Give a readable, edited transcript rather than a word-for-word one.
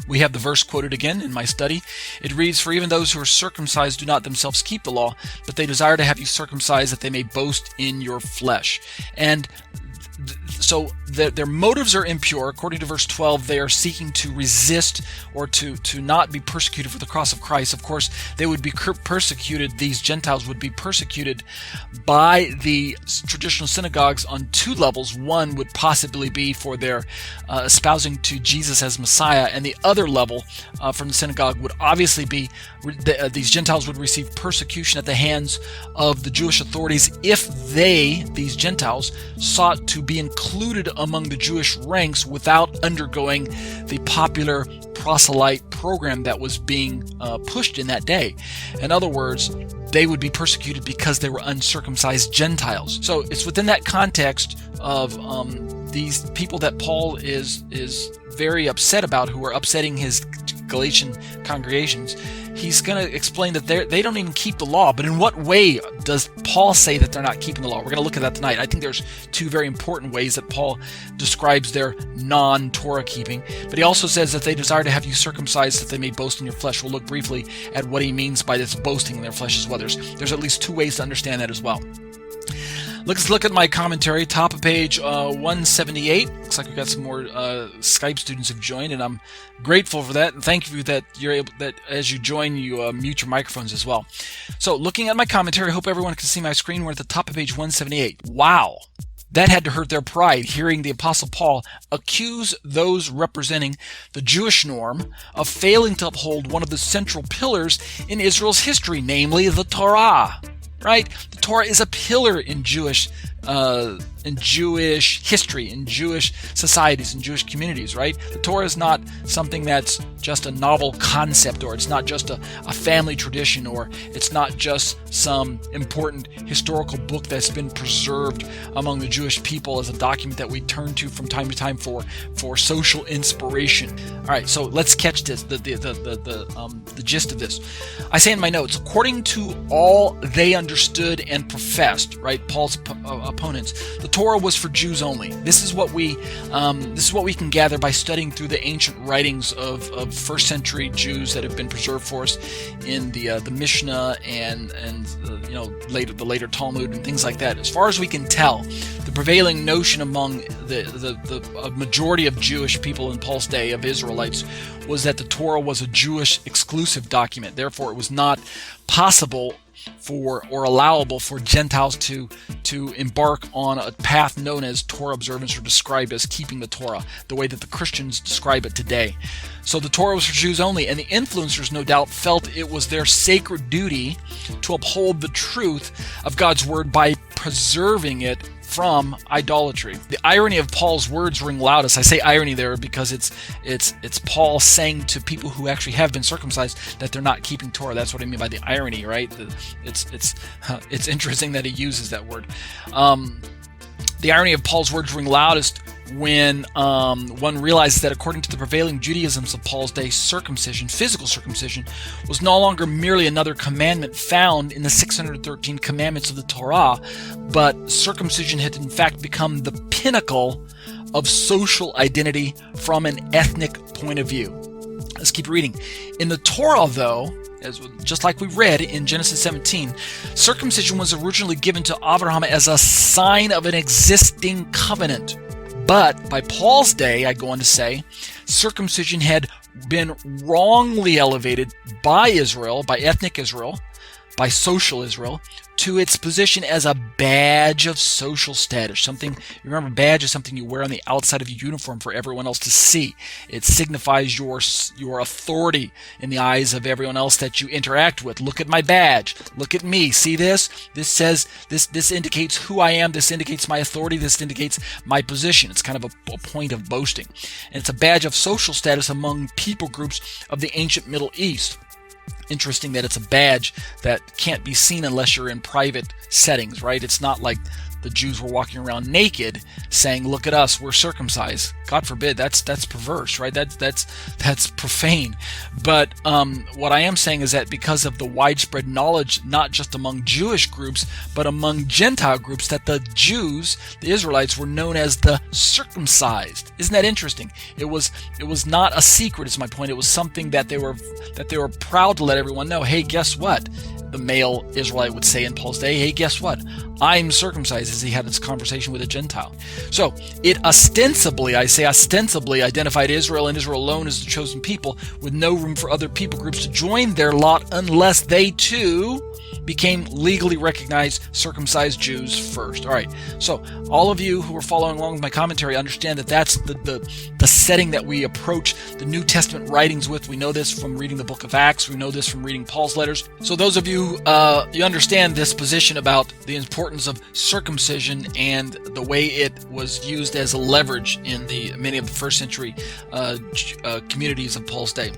We have the verse quoted again in my study. It reads, "For even those who are circumcised do not themselves keep the law, but they desire to have you circumcised that they may boast in your flesh." And so their motives are impure. According to verse 12, they are seeking to resist or to not be persecuted for the cross of Christ. Of course, they would be persecuted, these Gentiles would be persecuted by the traditional synagogues on two levels. One would possibly be for their espousing to Jesus as Messiah, and the other level from the synagogue would obviously be these Gentiles would receive persecution at the hands of the Jewish authorities if these Gentiles, sought to be included among the Jewish ranks without undergoing the popular proselyte program that was being pushed in that day. In other words, they would be persecuted because they were uncircumcised Gentiles. So it's within that context of these people that Paul is very upset about, who are upsetting his Galatian congregations. He's going to explain that they don't even keep the law. But in what way does Paul say that they're not keeping the law? We're going to look at that tonight. I think there's two very important ways that Paul describes their non-Torah keeping. But he also says that they desire to have you circumcised that they may boast in your flesh. We'll look briefly at what he means by this boasting in their flesh as well. There's at least two ways to understand that as well. Let's look at my commentary, top of page 178. Looks like we've got some more Skype students have joined, and I'm grateful for that. And thank you that you're able that as you join, you mute your microphones as well. So, looking at my commentary, I hope everyone can see my screen. We're at the top of page 178. Wow. That had to hurt their pride, hearing the Apostle Paul accuse those representing the Jewish norm of failing to uphold one of the central pillars in Israel's history, namely the Torah. Right? The Torah is a pillar in Jewish history, in Jewish societies, in Jewish communities, right? The Torah is not something that's just a novel concept, or it's not just a family tradition, or it's not just some important historical book that's been preserved among the Jewish people as a document that we turn to from time to time for social inspiration. All right, so let's catch this, the gist of this. I say in my notes, according to all they understood and professed, right, Paul's opponents, the Torah was for Jews only. This is what we can gather by studying through the ancient writings of first century Jews that have been preserved for us in the Mishnah and the later Talmud and things like that. As far as we can tell, the prevailing notion among the majority of Jewish people in Paul's day, of Israelites, was that the Torah was a Jewish exclusive document. Therefore, it was not possible or allowable for Gentiles to embark on a path known as Torah observance, or described as keeping the Torah, the way that the Christians describe it today. So the Torah was for Jews only, and the influencers no doubt felt it was their sacred duty to uphold the truth of God's word by preserving it from idolatry. The irony of Paul's words ring loudest. I say irony there because it's Paul saying to people who actually have been circumcised that they're not keeping Torah. That's what I mean by the irony, right? It's interesting that he uses that word. The irony of Paul's words ring loudest when one realizes that according to the prevailing Judaisms of Paul's day, circumcision, physical circumcision, was no longer merely another commandment found in the 613 commandments of the Torah, but circumcision had in fact become the pinnacle of social identity from an ethnic point of view. Let's keep reading. In the Torah, though, just like we read in Genesis 17, circumcision was originally given to Abraham as a sign of an existing covenant. But by Paul's day, I go on to say, circumcision had been wrongly elevated by Israel, by ethnic Israel, by social Israel, to its position as a badge of social status. Something, remember, badge is something you wear on the outside of your uniform for everyone else to see. It signifies your authority in the eyes of everyone else that you interact with. Look at my badge. Look at me. See this? This says, this indicates who I am. This indicates my authority. This indicates my position. It's kind of a point of boasting. And it's a badge of social status among people groups of the ancient Middle East. Interesting that it's a badge that can't be seen unless you're in private settings, right? It's not like the Jews were walking around naked, saying, "Look at us, we're circumcised." God forbid. That's perverse, right? That's profane. But what I am saying is that because of the widespread knowledge, not just among Jewish groups, but among Gentile groups, that the Jews, the Israelites, were known as the circumcised. Isn't that interesting? It was not a secret, is my point. It was something that they were proud to let everyone know. Hey, guess what? The male Israelite would say in Paul's day, hey, guess what? I'm circumcised, as he had this conversation with a Gentile. So it ostensibly identified Israel and Israel alone as the chosen people, with no room for other people groups to join their lot unless they too became legally recognized circumcised Jews first. All right, so all of you who are following along with my commentary understand that that's the setting that we approach the New Testament writings with. We know this from reading the book of Acts. We know this from reading Paul's letters. So those of you, you understand this position about the importance of circumcision and the way it was used as a leverage in many of the first century communities of Paul's day.